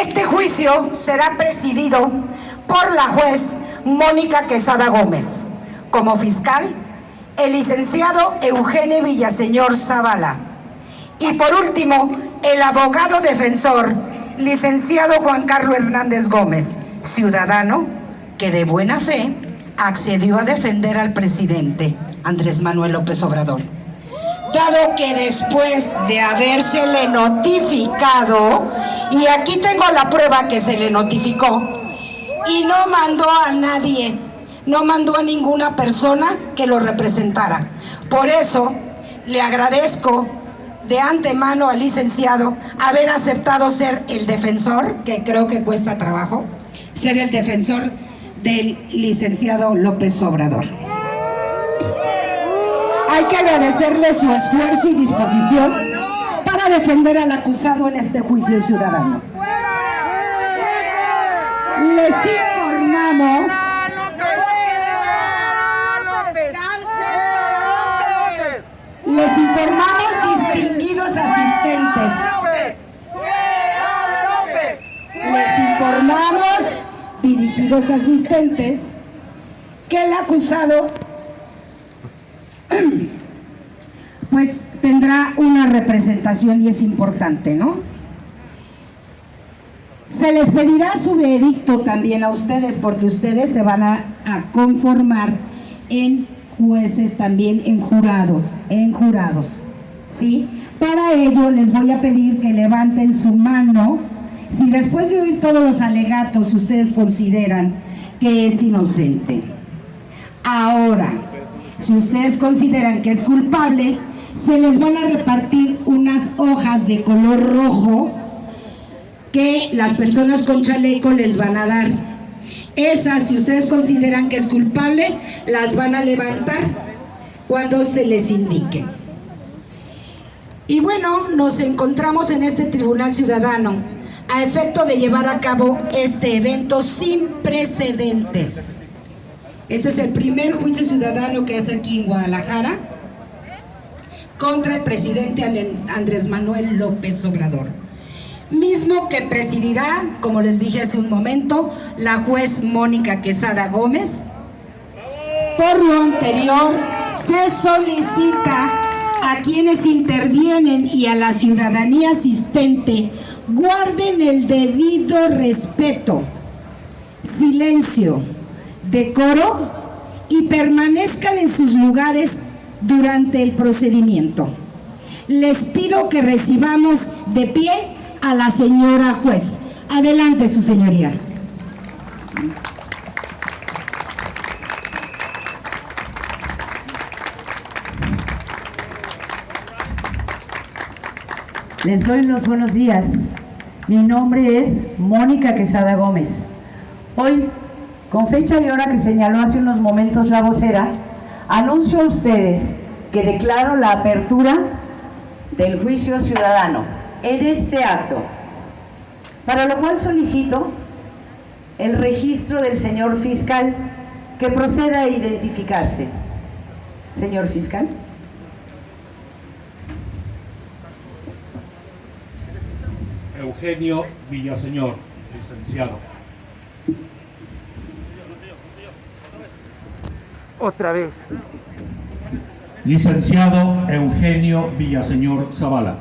Este juicio será presidido por la juez Mónica Quesada Gómez. Como fiscal, el licenciado Eugenio Villaseñor Zavala. Y por último, el abogado defensor, licenciado Juan Carlos Hernández Gómez, ciudadano que de buena fe accedió a defender al presidente Andrés Manuel López Obrador. Dado que después de habérsele notificado, y aquí tengo la prueba que se le notificó, y no mandó a nadie, no mandó a ninguna persona que lo representara. Por eso le agradezco de antemano al licenciado haber aceptado ser el defensor, que creo que cuesta trabajo, ser el defensor del licenciado López Obrador. Hay que agradecerle su esfuerzo y disposición para defender al acusado en este juicio ciudadano. Les informamos distinguidos asistentes. Les informamos, dirigidos asistentes, que el acusado pues tendrá una representación y es importante, ¿no? Se les pedirá su veredicto también a ustedes, porque ustedes se van a conformar en jueces también, en jurados, ¿sí? Para ello les voy a pedir que levanten su mano si después de oír todos los alegatos ustedes consideran que es inocente. Ahora, si ustedes consideran que es culpable, se les van a repartir unas hojas de color rojo que las personas con chaleco les van a dar. Esas, si ustedes consideran que es culpable, las van a levantar cuando se les indique. Y bueno, nos encontramos en este Tribunal Ciudadano a efecto de llevar a cabo este evento sin precedentes. Este es el primer juicio ciudadano que hace aquí en Guadalajara contra el presidente Andrés Manuel López Obrador, mismo que presidirá, como les dije hace un momento, la juez Mónica Quesada Gómez. Por lo anterior, se solicita a quienes intervienen y a la ciudadanía asistente guarden el debido respeto, silencio, decoro y permanezcan en sus lugares durante el procedimiento. Les pido que recibamos de pie a la señora juez. Adelante, su señoría. Les doy los buenos días. Mi nombre es Mónica Quesada Gómez. Hoy, con fecha y hora que señaló hace unos momentos la vocera, anuncio a ustedes que declaro la apertura del juicio ciudadano en este acto, para lo cual solicito el registro del señor fiscal que proceda a identificarse. Señor fiscal. Eugenio Villaseñor, licenciado. Otra vez. Licenciado Eugenio Villaseñor Zavala.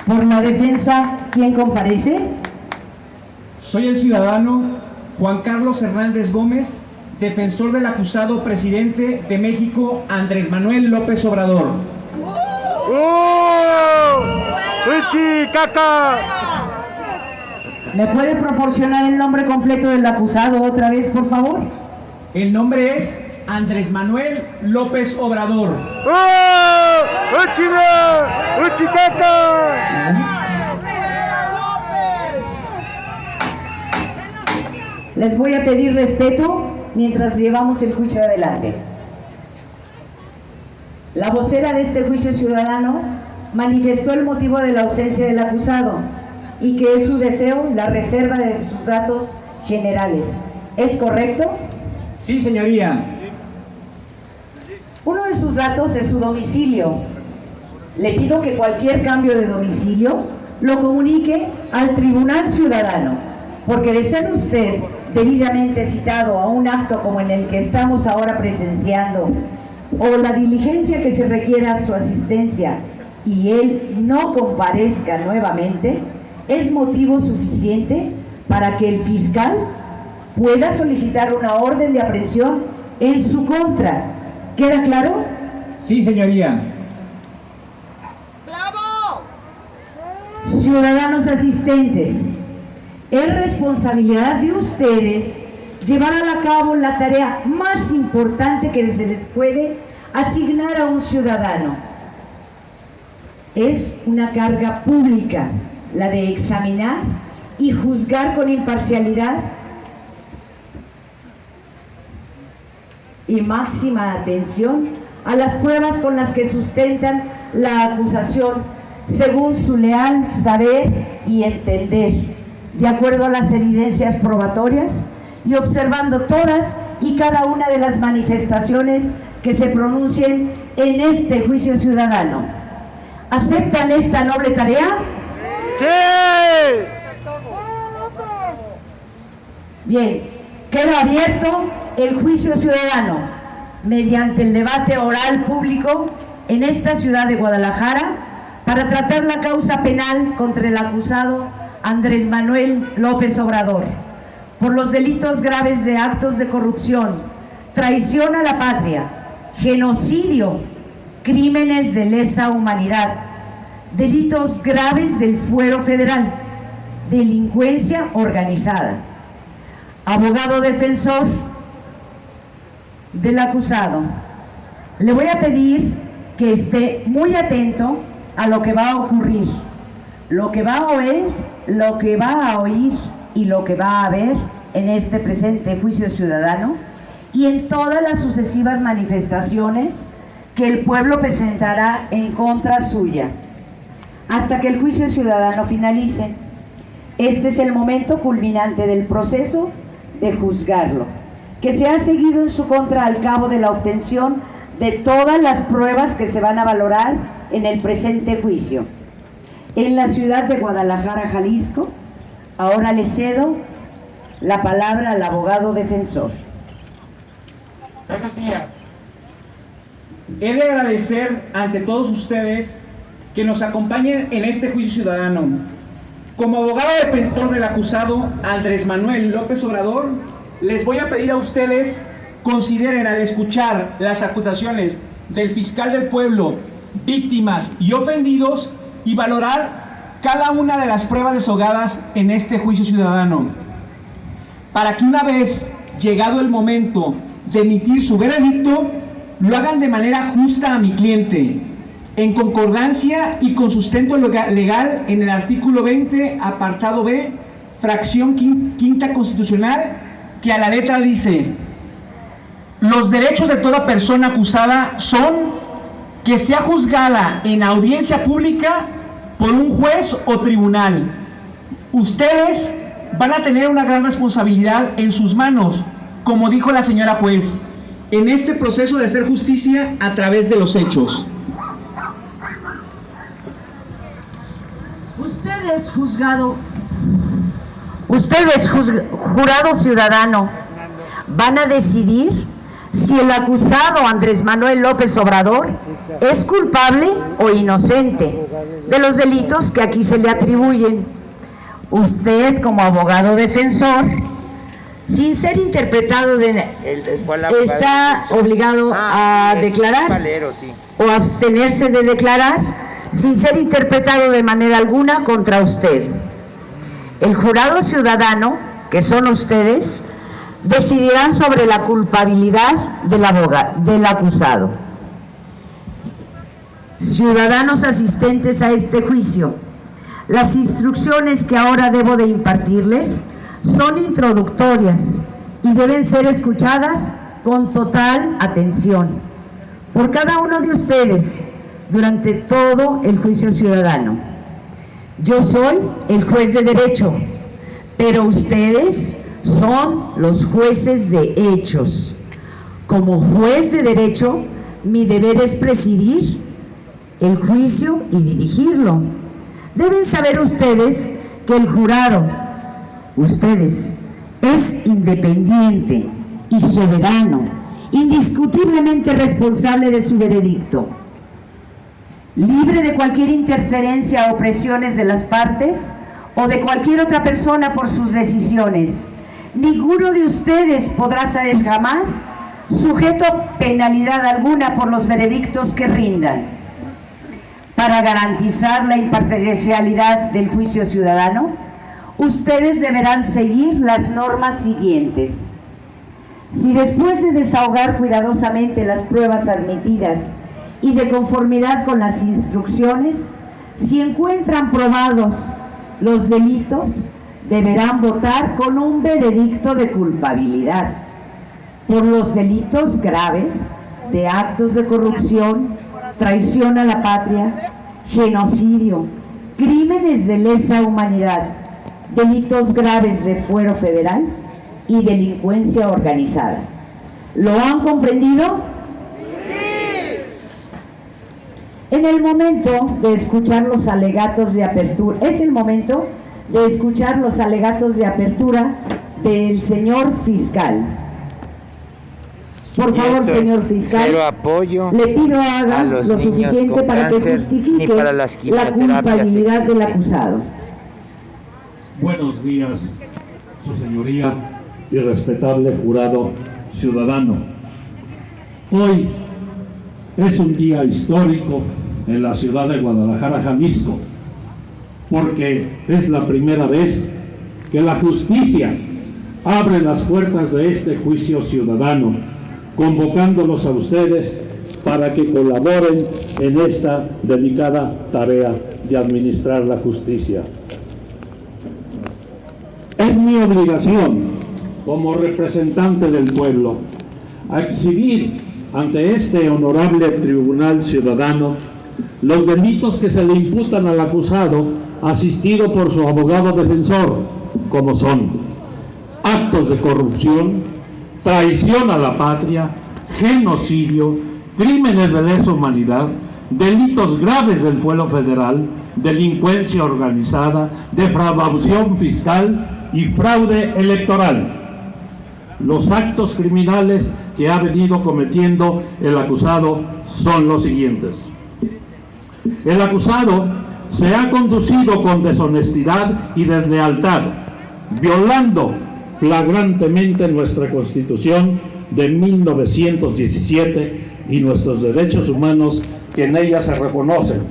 Por la defensa, ¿quién comparece? Soy el ciudadano Juan Carlos Hernández Gómez, defensor del acusado presidente de México, Andrés Manuel López Obrador. ¡Caca! ¿Me puede proporcionar el nombre completo del acusado otra vez, por favor? El nombre es Andrés Manuel López Obrador. Les voy a pedir respeto mientras llevamos el juicio adelante. La vocera de este juicio ciudadano manifestó el motivo de la ausencia del acusado y que es su deseo la reserva de sus datos generales. ¿Es correcto? Sí, señoría. Uno de sus datos es su domicilio. Le pido que cualquier cambio de domicilio lo comunique al Tribunal Ciudadano, porque de ser usted debidamente citado a un acto como en el que estamos ahora presenciando, o la diligencia que se requiera su asistencia y él no comparezca nuevamente, es motivo suficiente para que el fiscal pueda solicitar una orden de aprehensión en su contra. ¿Queda claro? Sí, señoría. Ciudadanos asistentes, es responsabilidad de ustedes llevar a cabo la tarea más importante que se les puede asignar a un ciudadano. Es una carga pública, la de examinar y juzgar con imparcialidad y máxima atención a las pruebas con las que sustentan la acusación, según su leal saber y entender, de acuerdo a las evidencias probatorias y observando todas y cada una de las manifestaciones que se pronuncien en este juicio ciudadano. ¿Aceptan esta noble tarea? ¡Sí! Bien, queda abierto el juicio ciudadano mediante el debate oral público en esta ciudad de Guadalajara para tratar la causa penal contra el acusado Andrés Manuel López Obrador por los delitos graves de actos de corrupción, traición a la patria, genocidio, crímenes de lesa humanidad, delitos graves del fuero federal, delincuencia organizada. Abogado defensor del acusado, le voy a pedir que esté muy atento a lo que va a ocurrir, lo que va a oír, lo que va a oír y lo que va a ver en este presente juicio ciudadano y en todas las sucesivas manifestaciones que el pueblo presentará en contra suya, hasta que el juicio ciudadano finalice. Este es el momento culminante del proceso de juzgarlo, que se ha seguido en su contra al cabo de la obtención de todas las pruebas que se van a valorar en el presente juicio. En la ciudad de Guadalajara, Jalisco, ahora le cedo la palabra al abogado defensor. Buenos días. He de agradecer ante todos ustedes que nos acompañen en este juicio ciudadano. Como abogado defensor del acusado Andrés Manuel López Obrador, les voy a pedir a ustedes consideren al escuchar las acusaciones del fiscal del pueblo, víctimas y ofendidos y valorar cada una de las pruebas desahogadas en este juicio ciudadano, para que una vez llegado el momento de emitir su veredicto, lo hagan de manera justa a mi cliente, en concordancia y con sustento legal en el artículo 20, apartado B, fracción quinta constitucional, que a la letra dice: los derechos de toda persona acusada son que sea juzgada en audiencia pública por un juez o tribunal. Ustedes van a tener una gran responsabilidad en sus manos, como dijo la señora juez, en este proceso de hacer justicia a través de los hechos. Ustedes, jurado ciudadano, van a decidir si el acusado Andrés Manuel López Obrador es culpable o inocente de los delitos que aquí se le atribuyen. Usted, como abogado defensor, sin ser interpretado, está obligado a declarar o abstenerse de declarar sin ser interpretado de manera alguna contra usted. El jurado ciudadano, que son ustedes, decidirán sobre la culpabilidad del acusado. Ciudadanos asistentes a este juicio, las instrucciones que ahora debo de impartirles son introductorias y deben ser escuchadas con total atención por cada uno de ustedes durante todo el juicio ciudadano. Yo soy el juez de derecho, pero ustedes son los jueces de hechos. Como juez de derecho, Mi deber es presidir el juicio y dirigirlo. Deben saber ustedes que el jurado, ustedes, es independiente y soberano, indiscutiblemente responsable de su veredicto, libre de cualquier interferencia o presiones de las partes o de cualquier otra persona por sus decisiones. Ninguno de ustedes podrá ser jamás sujeto a penalidad alguna por los veredictos que rindan. Para garantizar la imparcialidad del juicio ciudadano, ustedes deberán seguir las normas siguientes. Si después de desahogar cuidadosamente las pruebas admitidas y de conformidad con las instrucciones, si encuentran probados los delitos, deberán votar con un veredicto de culpabilidad por los delitos graves de actos de corrupción, traición a la patria, genocidio, crímenes de lesa humanidad, delitos graves de fuero federal y delincuencia organizada. ¿Lo han comprendido? ¡Sí! En el momento de escuchar los alegatos de apertura, es el momento de escuchar los alegatos de apertura del señor fiscal. Por favor, señor fiscal, cero apoyo le pido haga lo suficiente para que justifique la culpabilidad del acusado. Buenos días, su señoría y respetable jurado ciudadano. Hoy es un día histórico en la ciudad de Guadalajara, Jalisco, porque es la primera vez que la justicia abre las puertas de este juicio ciudadano, convocándolos a ustedes para que colaboren en esta delicada tarea de administrar la justicia. Es mi obligación, como representante del pueblo, exhibir ante este honorable tribunal ciudadano los delitos que se le imputan al acusado, asistido por su abogado defensor, como son actos de corrupción, traición a la patria, genocidio, crímenes de lesa humanidad, delitos graves del fuero federal, delincuencia organizada, defraudación fiscal y fraude electoral. Los actos criminales que ha venido cometiendo el acusado son los siguientes. El acusado se ha conducido con deshonestidad y deslealtad, violando flagrantemente nuestra Constitución de 1917 y nuestros derechos humanos que en ella se reconocen,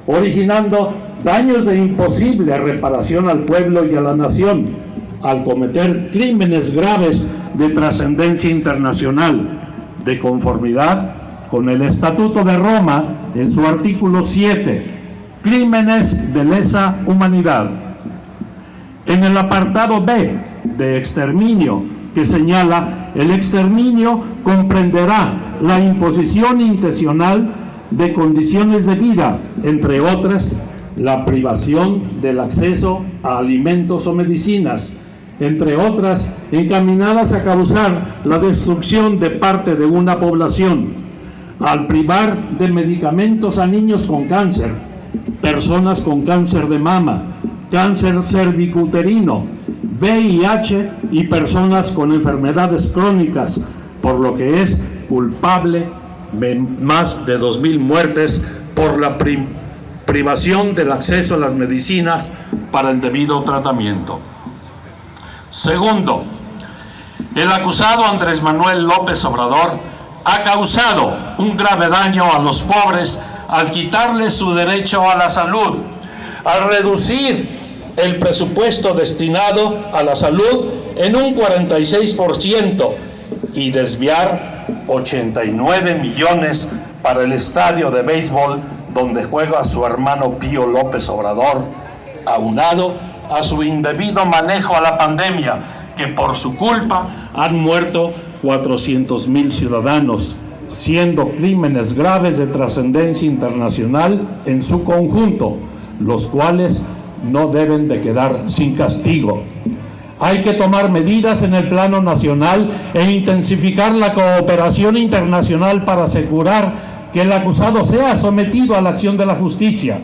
originando daños de imposible reparación al pueblo y a la nación, al cometer crímenes graves de trascendencia internacional, de conformidad con el Estatuto de Roma en su artículo 7, crímenes de lesa humanidad. En el apartado B de exterminio, que señala: el exterminio comprenderá la imposición intencional de condiciones de vida, entre otras, la privación del acceso a alimentos o medicinas, entre otras, encaminadas a causar la destrucción de parte de una población, al privar de medicamentos a niños con cáncer, personas con cáncer de mama, cáncer cervicuterino, VIH y personas con enfermedades crónicas, por lo que es culpable de más de 2,000 muertes por la privación del acceso a las medicinas para el debido tratamiento. Segundo, el acusado Andrés Manuel López Obrador ha causado un grave daño a los pobres al quitarles su derecho a la salud, al reducir el presupuesto destinado a la salud en un 46% y desviar 89 millones para el estadio de béisbol donde juega su hermano Pío López Obrador, aunado a su indebido manejo a la pandemia, que por su culpa han muerto 400,000 ciudadanos, siendo crímenes graves de trascendencia internacional en su conjunto, los cuales no deben de quedar sin castigo. Hay que tomar medidas en el plano nacional e intensificar la cooperación internacional para asegurar que el acusado sea sometido a la acción de la justicia.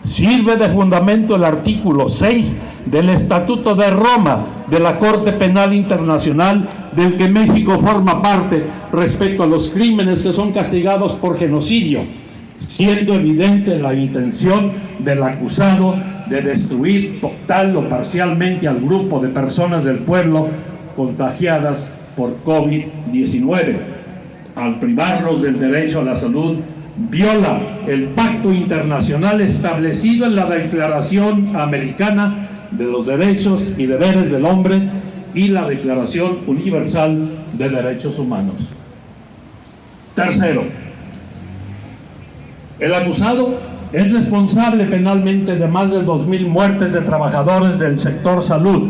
Sirve de fundamento el artículo 6 del Estatuto de Roma de la Corte Penal Internacional, del que México forma parte, respecto a los crímenes que son castigados por genocidio, siendo evidente la intención del acusado de destruir total o parcialmente al grupo de personas del pueblo contagiadas por COVID-19. Al privarlos del derecho a la salud, viola el pacto internacional establecido en la Declaración Americana de los Derechos y Deberes del Hombre y la Declaración Universal de Derechos Humanos. Tercero, el acusado es responsable penalmente de más de 2,000 muertes de trabajadores del sector salud,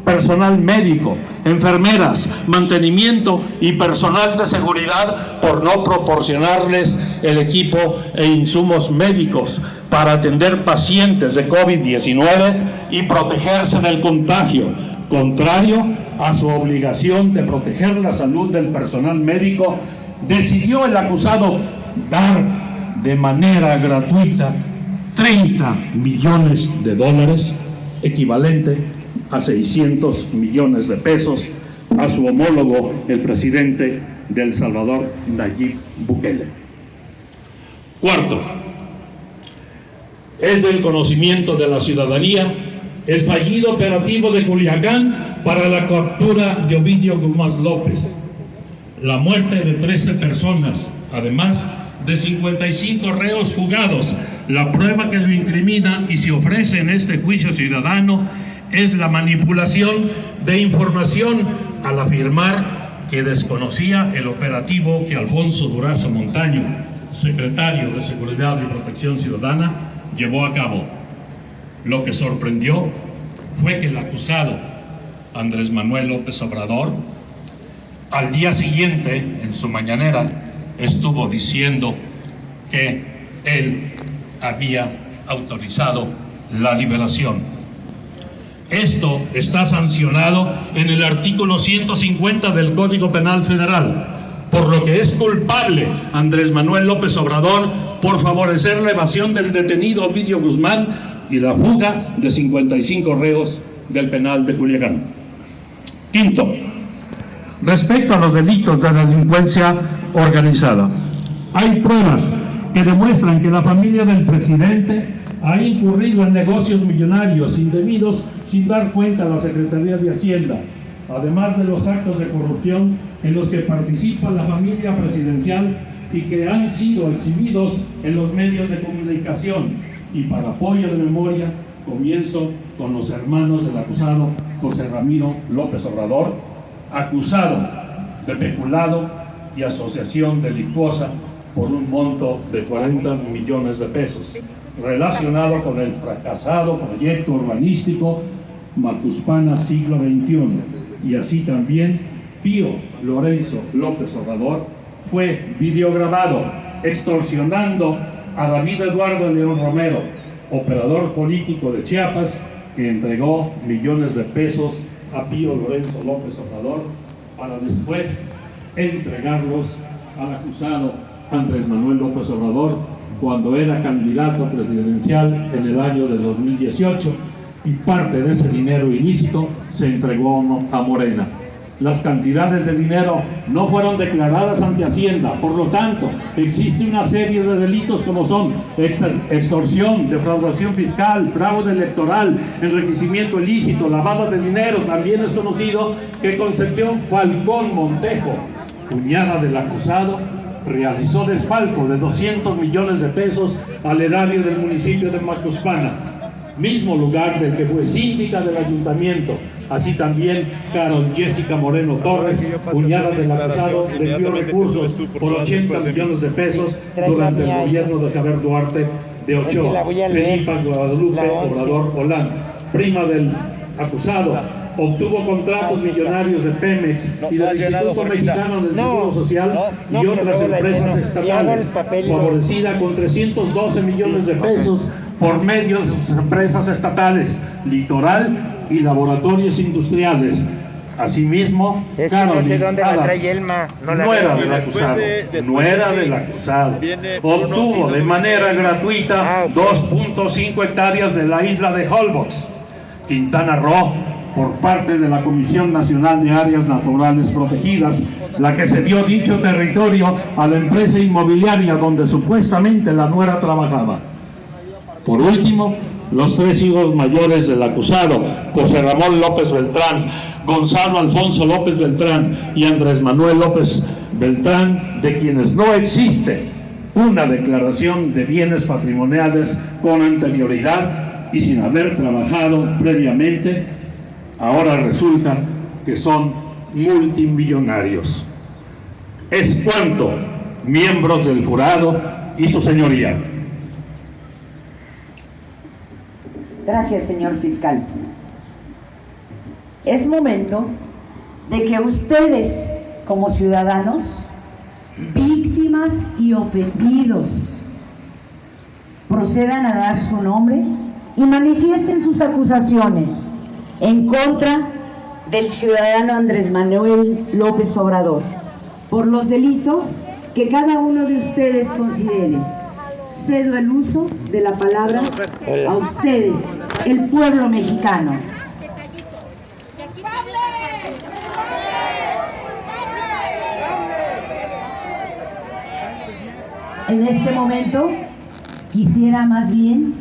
personal médico, enfermeras, mantenimiento y personal de seguridad por no proporcionarles el equipo e insumos médicos para atender pacientes de COVID-19 y protegerse del contagio, contrario a su obligación de proteger la salud del personal médico. Decidió el acusado dar de manera gratuita $30 millones, equivalente a 600 millones de pesos, a su homólogo, el presidente de El Salvador, Nayib Bukele. Cuarto, es del conocimiento de la ciudadanía el fallido operativo de Culiacán para la captura de Ovidio Guzmán López, la muerte de 13 personas, además de 55 reos fugados. La prueba que lo incrimina y se ofrece en este juicio ciudadano es la manipulación de información al afirmar que desconocía el operativo que Alfonso Durazo Montaño, secretario de Seguridad y Protección Ciudadana, llevó a cabo. Lo que sorprendió fue que el acusado, Andrés Manuel López Obrador, al día siguiente, en su mañanera, estuvo diciendo que él había autorizado la liberación. Esto está sancionado en el artículo 150 del Código Penal Federal, por lo que es culpable Andrés Manuel López Obrador por favorecer la evasión del detenido Ovidio Guzmán y la fuga de 55 reos del penal de Culiacán. Quinto, respecto a los delitos de delincuencia organizada, hay pruebas que demuestran que la familia del presidente ha incurrido en negocios millonarios indebidos sin dar cuenta a la Secretaría de Hacienda, además de los actos de corrupción en los que participa la familia presidencial y que han sido exhibidos en los medios de comunicación. Y para apoyo de memoria, comienzo con los hermanos del acusado José Ramiro López Obrador, acusado de peculado y asociación delictuosa por un monto de 40 millones de pesos, relacionado con el fracasado proyecto urbanístico Macuspana Siglo XXI. Y así también Pío Lorenzo López Obrador fue videograbado extorsionando a David Eduardo León Romero, operador político de Chiapas, que entregó millones de pesos a Pío Lorenzo López Obrador para después entregarlos al acusado Andrés Manuel López Obrador cuando era candidato presidencial en el año de 2018, y parte de ese dinero ilícito se entregó a Morena. Las cantidades de dinero no fueron declaradas ante Hacienda, por lo tanto, existe una serie de delitos como son extorsión, defraudación fiscal, fraude electoral, enriquecimiento ilícito, lavado de dinero. También es conocido que Concepción Falcón Montejo, cuñada del acusado, realizó desfalco de 200 millones de pesos al erario del municipio de Macuspana, mismo lugar del que fue síndica del ayuntamiento. Así también Carol Jessica Moreno Torres, cuñada del acusado, desvió recursos por 80 millones de pesos durante el gobierno de Javier Duarte de Ochoa. Felipa Guadalupe Obrador Holán, prima del acusado, obtuvo contratos millonarios de Pemex y del Instituto Mexicano del Seguro Social y otras empresas estatales, favorecida con 312 millones de pesos por medio de sus empresas estatales, Litoral y laboratorios industriales. Asimismo, Carolyn Adams, nuera del acusado, obtuvo de manera gratuita 2.5 hectáreas de la isla de Holbox, Quintana Roo, por parte de la Comisión Nacional de Áreas Naturales Protegidas, la que cedió dicho territorio a la empresa inmobiliaria donde supuestamente la nuera trabajaba. Por último, los 3 hijos mayores del acusado, José Ramón López Beltrán, Gonzalo Alfonso López Beltrán y Andrés Manuel López Beltrán, de quienes no existe una declaración de bienes patrimoniales con anterioridad y sin haber trabajado previamente, ahora resulta que son multimillonarios. Es cuanto, miembros del jurado y su señoría. Gracias, señor fiscal. Es momento de que ustedes, como ciudadanos, víctimas y ofendidos, procedan a dar su nombre y manifiesten sus acusaciones en contra del ciudadano Andrés Manuel López Obrador por los delitos que cada uno de ustedes considere. Cedo el uso de la palabra a ustedes, el pueblo mexicano. En este momento quisiera más bien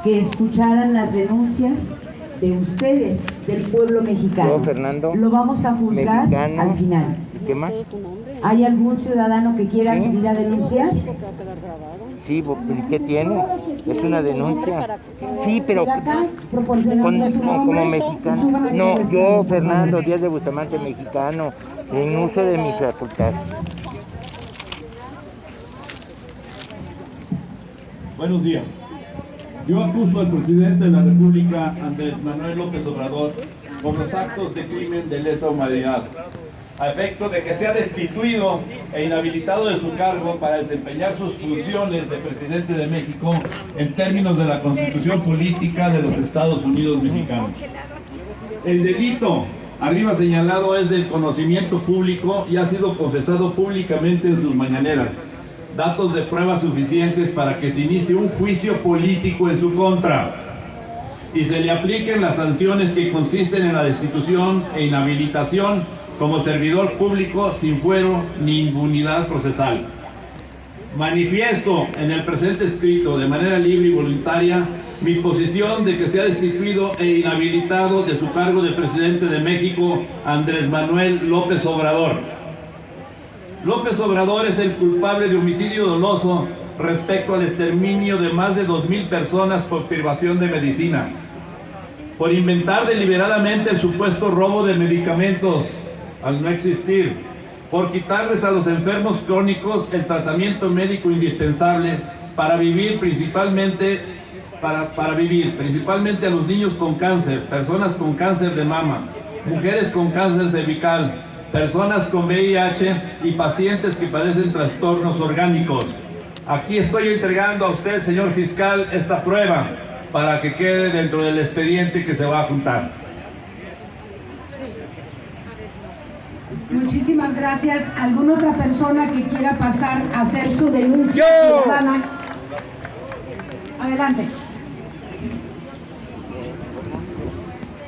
que escucharan las denuncias de ustedes, del pueblo mexicano. Yo, Fernando, lo vamos a juzgar mexicano. al final. ¿Qué más? ¿Hay algún ciudadano que quiera subir a denunciar? Sí, ¿qué tiene? Es una denuncia. Sí, pero como mexicano. No, yo, Fernando Díaz de Bustamante, mexicano, en uso de mis facultades. Buenos días. Yo acuso al presidente de la República, Andrés Manuel López Obrador, por los actos de crimen de lesa humanidad, a efecto de que sea destituido e inhabilitado de su cargo para desempeñar sus funciones de presidente de México en términos de la Constitución Política de los Estados Unidos Mexicanos. El delito arriba señalado es del conocimiento público y ha sido confesado públicamente en sus mañaneras. Datos de pruebas suficientes para que se inicie un juicio político en su contra y se le apliquen las sanciones que consisten en la destitución e inhabilitación como servidor público sin fuero ni inmunidad procesal. Manifiesto en el presente escrito de manera libre y voluntaria mi posición de que sea destituido e inhabilitado de su cargo de presidente de México Andrés Manuel López Obrador. López Obrador es el culpable de homicidio doloso respecto al exterminio de más de 2,000 personas por privación de medicinas, por inventar deliberadamente el supuesto robo de medicamentos al no existir, por quitarles a los enfermos crónicos el tratamiento médico indispensable para vivir principalmente a los niños con cáncer, personas con cáncer de mama, mujeres con cáncer cervical, personas con VIH y pacientes que padecen trastornos orgánicos. Aquí estoy entregando a usted, señor fiscal, esta prueba para que quede dentro del expediente que se va a juntar. Muchísimas gracias. ¿Alguna otra persona que quiera pasar a hacer su denuncia ciudadana? Adelante.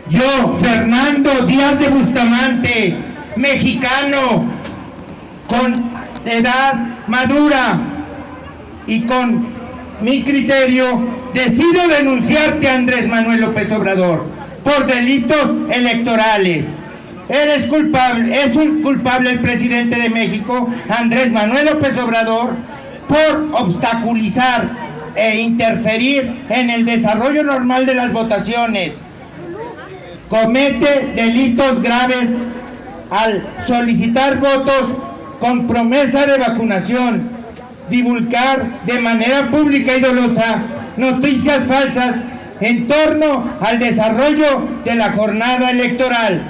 Yo, Fernando Díaz de Bustamante, mexicano, con edad madura y con mi criterio, decido denunciarte, Andrés Manuel López Obrador, por delitos electorales. Eres culpable, es un culpable el presidente de México, Andrés Manuel López Obrador, por obstaculizar e interferir en el desarrollo normal de las votaciones. Comete delitos graves al solicitar votos con promesa de vacunación, divulgar de manera pública y dolosa noticias falsas en torno al desarrollo de la jornada electoral,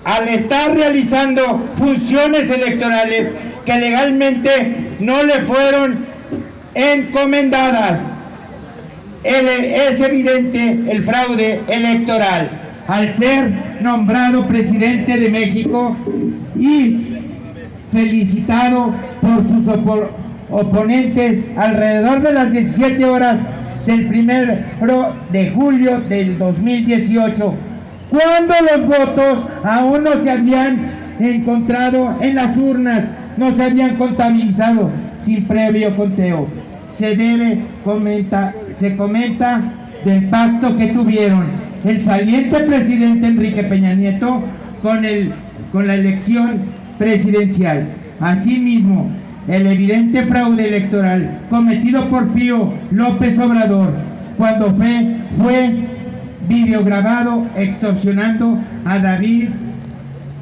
al estar realizando funciones electorales que legalmente no le fueron encomendadas. es evidente el fraude electoral al ser nombrado presidente de México y felicitado por sus oponentes alrededor de las 17 horas del 1 de julio del 2018, cuando los votos aún no se habían encontrado en las urnas, no se habían contabilizado sin previo conteo. Se comenta del pacto que tuvieron el saliente presidente Enrique Peña Nieto con la elección presidencial. Asimismo, el evidente fraude electoral cometido por Pío López Obrador cuando fue videograbado extorsionando a David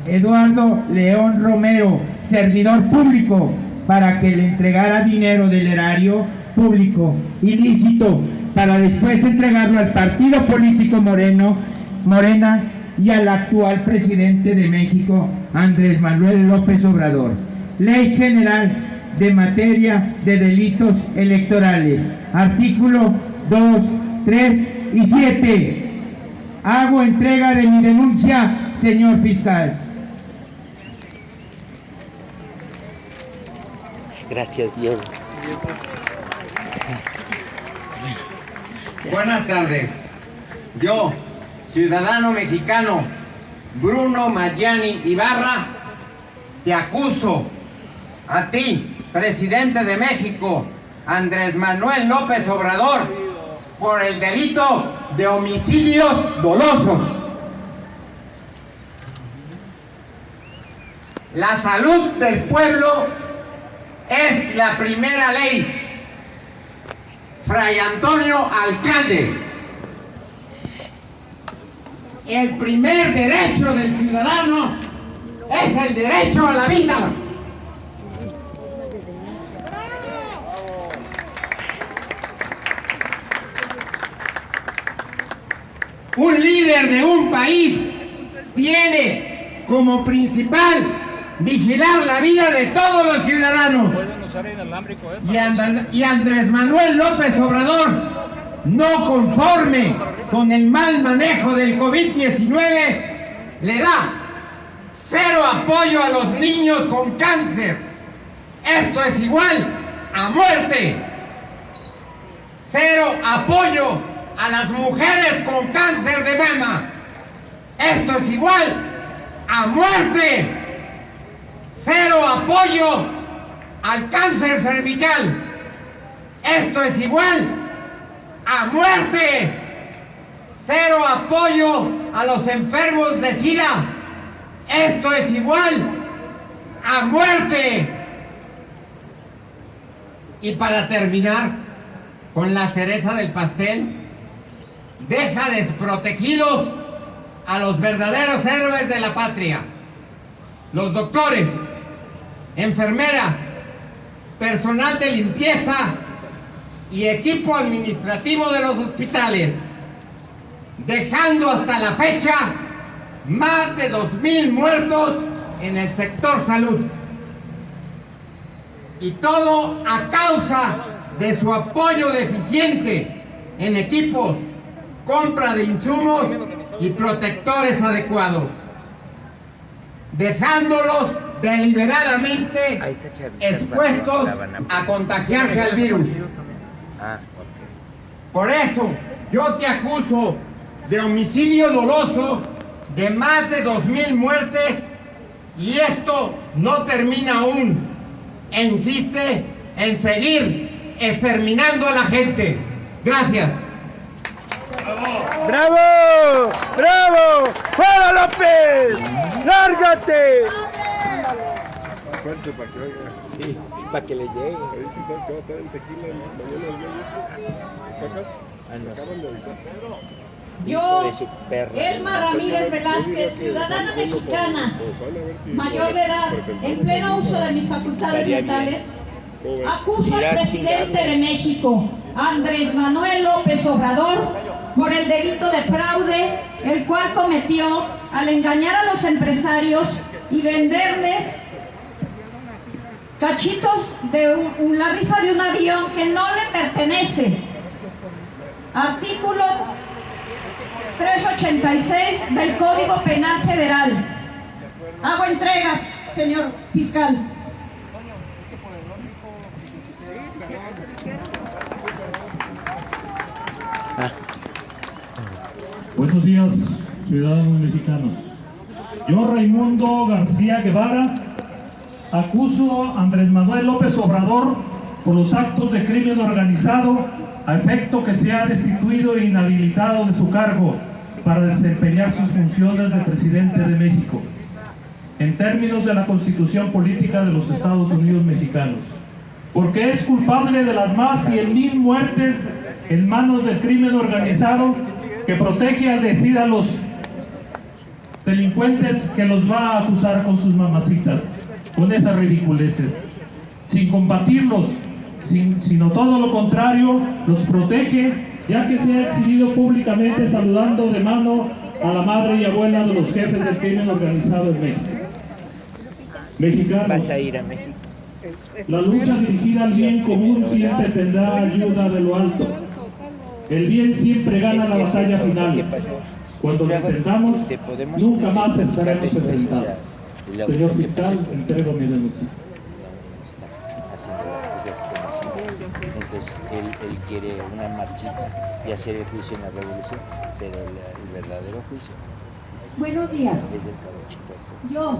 Eduardo León Romero, servidor público, para que le entregara dinero del erario público ilícito para después entregarlo al partido político Morena y al actual presidente de México, Andrés Manuel López Obrador. Ley General de Materia de Delitos Electorales, artículo 2, 3 y 7. Hago entrega de mi denuncia, señor fiscal. Gracias, Diego. Buenas tardes. Yo, ciudadano mexicano Bruno Mayani Ibarra, te acuso a ti, presidente de México, Andrés Manuel López Obrador, por el delito de homicidios dolosos. La salud del pueblo es la primera ley. Fray Antonio Alcalde. El primer derecho del ciudadano es el derecho a la vida. Un líder de un país tiene como principal vigilar la vida de todos los ciudadanos. Y Andrés Manuel López Obrador, no conforme con el mal manejo del COVID-19, le da cero apoyo a los niños con cáncer. Esto es igual a muerte. Cero apoyo a las mujeres con cáncer de mama. Esto es igual a muerte. Cero apoyo al cáncer cervical. Esto es igual a muerte. Cero apoyo a los enfermos de SIDA. Esto es igual a muerte. Y para terminar, con la cereza del pastel, deja desprotegidos a los verdaderos héroes de la patria. Los doctores, enfermeras, personal de limpieza y equipo administrativo de los hospitales, dejando hasta la fecha más de 2,000 muertos en el sector salud. Y todo a causa de su apoyo deficiente en equipos, compra de insumos y protectores adecuados, dejándolos deliberadamente expuestos a contagiarse al virus. Por eso yo te acuso de homicidio doloso de más de 2,000 muertes, y esto no termina aún. E insiste en seguir exterminando a la gente. Gracias. ¡Bravo! ¡Bravo! ¡Fuera López! ¡Lárgate! Fuerte para que oiga. Sí, para que le llegue. Ahí sí sabes que va a estar el tequila mañana el viernes. ¿Pacas? Acaban de avisar. Yo, Elma Ramírez Velázquez, ciudadana mexicana, mayor de edad, en pleno uso de mis facultades mentales, acuso al presidente de México, Andrés Manuel López Obrador, por el delito de fraude, el cual cometió al engañar a los empresarios y venderles cachitos de la rifa de un avión que no le pertenece. artículo 386 del Código Penal Federal. Hago entrega, señor fiscal. Buenos días, ciudadanos mexicanos. Yo, Raimundo García Guevara, acuso a Andrés Manuel López Obrador por los actos de crimen organizado a efecto que sea destituido e inhabilitado de su cargo para desempeñar sus funciones de presidente de México, en términos de la Constitución Política de los Estados Unidos Mexicanos, porque es culpable de las más 100,000 muertes en manos del crimen organizado que protege al decir a los delincuentes que los va a acusar con sus mamacitas, con esas ridiculeces, sin combatirlos, sino todo lo contrario, los protege, ya que se ha exhibido públicamente saludando de mano a la madre y abuela de los jefes del crimen organizado en México. Mexicanos, vas a ir a México. la lucha dirigida al bien común siempre tendrá ayuda de lo alto. El bien siempre gana la batalla final. Cuando lo entendamos, nunca más estaremos enfrentados. Señor fiscal, entrego mi denuncia. Entonces él quiere una marchita y hacer el juicio en la revolución, pero el verdadero juicio Buenos días. es del caballito. Yo,